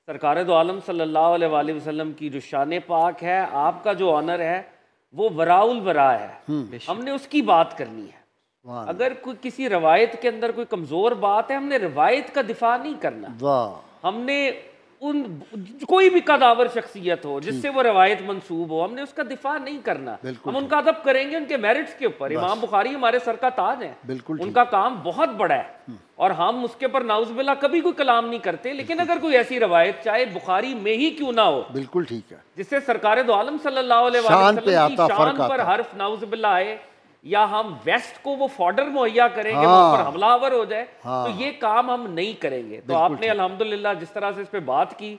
सरकार दो आलम सल्लल्लाहु अलैहि वसल्लम की जो शान पाक है, आपका जो ऑनर है वो वराउल वरा है। हमने उसकी बात करनी है। अगर कोई किसी रवायत के अंदर कोई कमजोर बात है, हमने रवायत का दिफा नहीं करना। हमने उन कोई भी कदावर शख्सियत हो जिससे वो रवायत मंसूब हो, हमने उसका दिफा नहीं करना। हम उनका अदब करेंगे उनके मेरिट्स के ऊपर। इमाम बुखारी हमारे सर का ताज है, उनका काम बहुत बड़ा है और हम उसके ऊपर नाउज़ुबिल्लाह कभी कोई कलाम नहीं करते। लेकिन अगर कोई ऐसी रवायत चाहे बुखारी में ही क्यों ना हो, बिल्कुल ठीक है, जिससे सरकार दो आलम सल्लल्लाहु अलैहि वसल्लम की शान पर हर्फ नाउज़ुबिल्लाह आए या हम वेस्ट को वो फॉर्डर मुहैया करेंगे, वो पर हमलावर हो जाए, तो ये काम हम नहीं करेंगे। तो आपने अल्हम्दुलिल्लाह जिस तरह से इस पे बात की,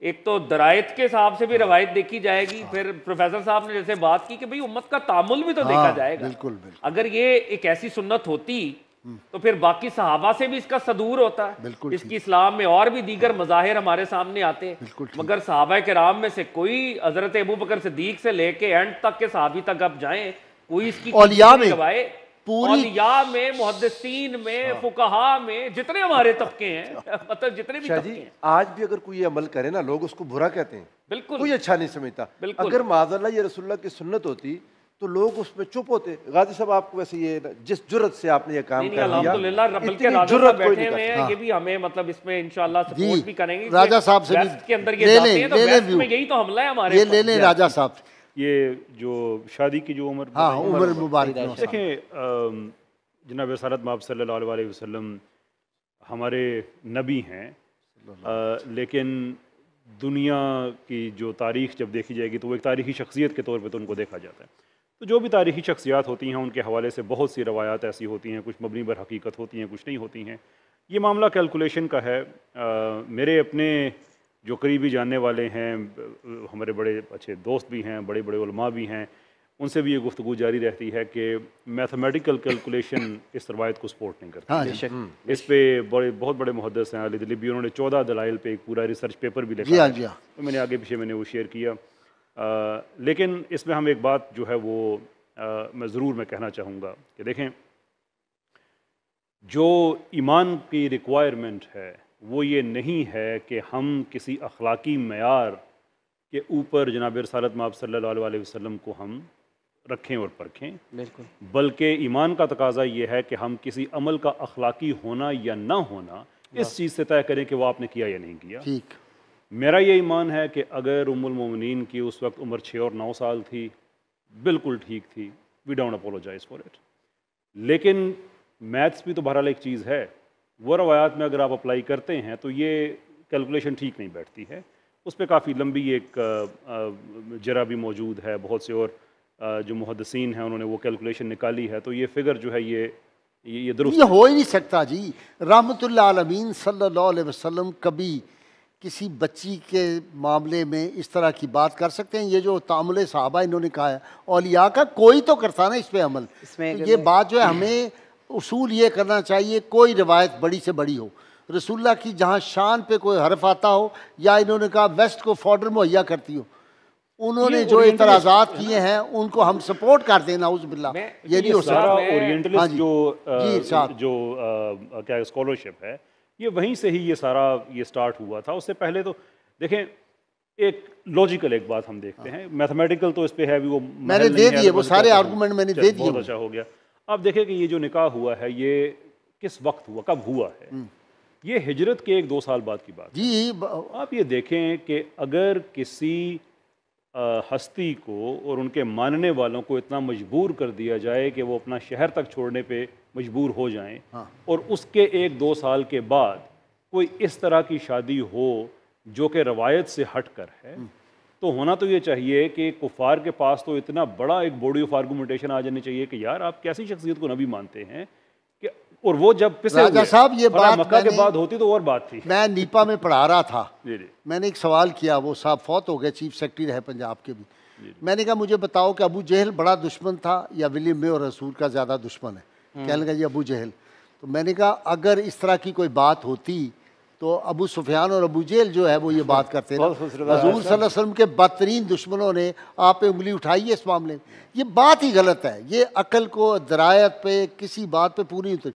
एक तो दरायत के हिसाब से भी रवायत देखी जाएगी, फिर प्रोफेसर साहब ने जैसे बात की कि भाई उम्मत का तामुल भी तो देखा जाएगा। बिल्कुल। अगर ये एक ऐसी सुन्नत होती तो फिर बाकी सहाबा से भी इसका सदूर होता है। इसकी इस्लाम में और भी दीगर मज़ाहिर हमारे सामने आते, मगर सहाबा किराम में से कोई हजरत अबू बकर सिद्दीक से लेके एंड तक के सहाबी तक आप जाएं, कोई इसकी औलिया में मुहद्दिसीन में फुकहा में जितने हमारे तबके हैं, मतलब जितने भी तबके हैं, आज भी अगर कोई ये अमल करे ना, लोग उसको बुरा कहते हैं, बिल्कुल कोई अच्छा नहीं समझता। अगर माज़अल्लाह ये रसूलुल्लाह की सुन्नत होती तो लोग उसमें चुप होते। गाजी साहब, आपको वैसे ये जिस जुर्रत से आपने ये काम कर लिया, अल्हम्दुलिल्लाह बल्कि राजा साहब बैठे हुए हैं, ये भी हमें मतलब इसमें इंशाअल्लाह सपोर्ट भी करेंगे। राजा साहब से भी के अंदर ये जाते हैं तो वेस्ट में यही तो हमला है हमारे। ये ले लें राजा साहब, ये जो शादी की जो उम्र, उम्र मुबारक। देखें, जनाब रसूलुल्लाह मआब सल्लल्लाहु अलैहि वसल्लम हमारे नबी हैं, लेकिन दुनिया की जो तारीख़ जब देखी जाएगी तो वो एक तारीख़ी शख्सियत के तौर पे तो उनको देखा जाता है। तो जो भी तारीख़ी शख्सियात होती हैं उनके हवाले से बहुत सी रवायात ऐसी होती हैं, कुछ मबनी बर हकीकत होती हैं, कुछ नहीं होती हैं। ये मामला कैलकुलेशन का है। मेरे अपने जो करीबी जानने वाले हैं, हमारे बड़े अच्छे दोस्त भी हैं, बड़े बड़े उलमा भी हैं, उनसे भी ये गुफ्तगू जारी रहती है कि मैथमेटिकल कैलकुलेशन इस रवायत को सपोर्ट नहीं करती। इस पे बहुत बड़े मुहद्दिस हैं अली दिलीबी, उन्होंने 14 दलाइल पे एक पूरा रिसर्च पेपर भी लिखा है, तो मैंने आगे पीछे मैंने वो शेयर किया। लेकिन इसमें हम एक बात जो है वो मैं ज़रूर कहना चाहूँगा कि देखें, जो ईमान की रिक्वायरमेंट है वो ये नहीं है कि हम किसी अखलाकी मयार के ऊपर जनाब रसूलुल्लाह मआब सल्लल्लाहु अलैहि वसल्लम को हम रखें और परखें, बिल्कुल, बल्कि ईमान का तकाजा ये है कि हम किसी अमल का अखलाकी होना या ना होना इस चीज़ से तय करें कि वो आपने किया या नहीं किया। ठीक, मेरा ये ईमान है कि अगर उम्मुल मोमिनीन की उस वक्त उम्र 6 और 9 साल थी, बिल्कुल ठीक थी, we don't apologize for it. लेकिन मैथ्स भी तो बहरहाल एक चीज़ है, वो रवायात में अगर आप अप्लाई करते हैं तो ये कैलकुलेशन ठीक नहीं बैठती है। उस पर काफ़ी लंबी एक जरा भी मौजूद है, बहुत से और जो मुहद्दिसीन हैं उन्होंने वो कैलकुलेशन निकाली है, तो ये फिगर जो है ये दुरुस्त ये हो ही नहीं सकता जी। रहमतुल्लाह अलमीन सल्लल्लाहु अलैहि वसल्लम कभी किसी बच्ची के मामले में इस तरह की बात कर सकते हैं? ये जो तामुल सहाबा इन्होंने कहा है, औलिया का कोई तो करता ना इस पे अमल। तो ये बात जो है हमें उसूल ये करना चाहिए, कोई रिवायत बड़ी से बड़ी हो, रसूलुल्लाह की जहाँ शान पे कोई हर्फ आता हो, या इन्होंने कहा वेस्ट को फॉर्डर मुहैया करती हो, उन्होंने जो इतराज़ात किए हैं उनको हम सपोर्ट कर देना, उज़बिल्लाह ये नहीं हो सकता। ओरिएंटलिस्ट जो क्या स्कॉलरशिप है, ये वहीं से ही ये सारा ये स्टार्ट हुआ था। उससे पहले तो देखें, एक लॉजिकल एक बात हम देखते हैं, मैथमेटिकल तो इस पे है भी, वो मैंने दे दिए, वो सारे आर्गूमेंट मैंने दे दिए, बहुत अच्छा हो गया। अब देखें कि ये जो निकाह हुआ है ये किस वक्त हुआ, कब हुआ है? ये हिजरत के 1-2 साल बाद की बात जी। आप ये देखें कि अगर किसी हस्ती को और उनके मानने वालों को इतना मजबूर कर दिया जाए कि वो अपना शहर तक छोड़ने पे मजबूर हो जाएं, और उसके 1-2 साल के बाद कोई इस तरह की शादी हो जो कि रवायत से हट कर है, तो होना तो ये चाहिए कि कुफार के पास तो इतना बड़ा एक बॉडी ऑफ आर्गूमेंटेशन आ जानी चाहिए कि यार आप कैसी शख्सियत को नबी मानते हैं कि, और वो जब राजा साहब ये बात मक्का के बाद होती तो और बात थी। मैं नीपा में पढ़ा रहा था, मैंने एक सवाल किया, वो साहब फौत हो गए, चीफ सेक्रेटरी रहे पंजाब के भी। मैंने कहा मुझे बताओ कि अबू जहल बड़ा दुश्मन था या विलियम में और रसूल का ज़्यादा दुश्मन है? कहने लगा जी अबू जहल। तो मैंने कहा अगर इस तरह की कोई बात होती तो अबू सुफियान और अबू जहल जो है वो ये बात करते हैं, हजूर सल्लल्लाहु अलैहि वसल्लम के बदतरीन दुश्मनों ने आप पे उंगली उठाई है इस मामले में। ये बात ही गलत है, ये अकल को दरायत पे किसी बात पे पूरी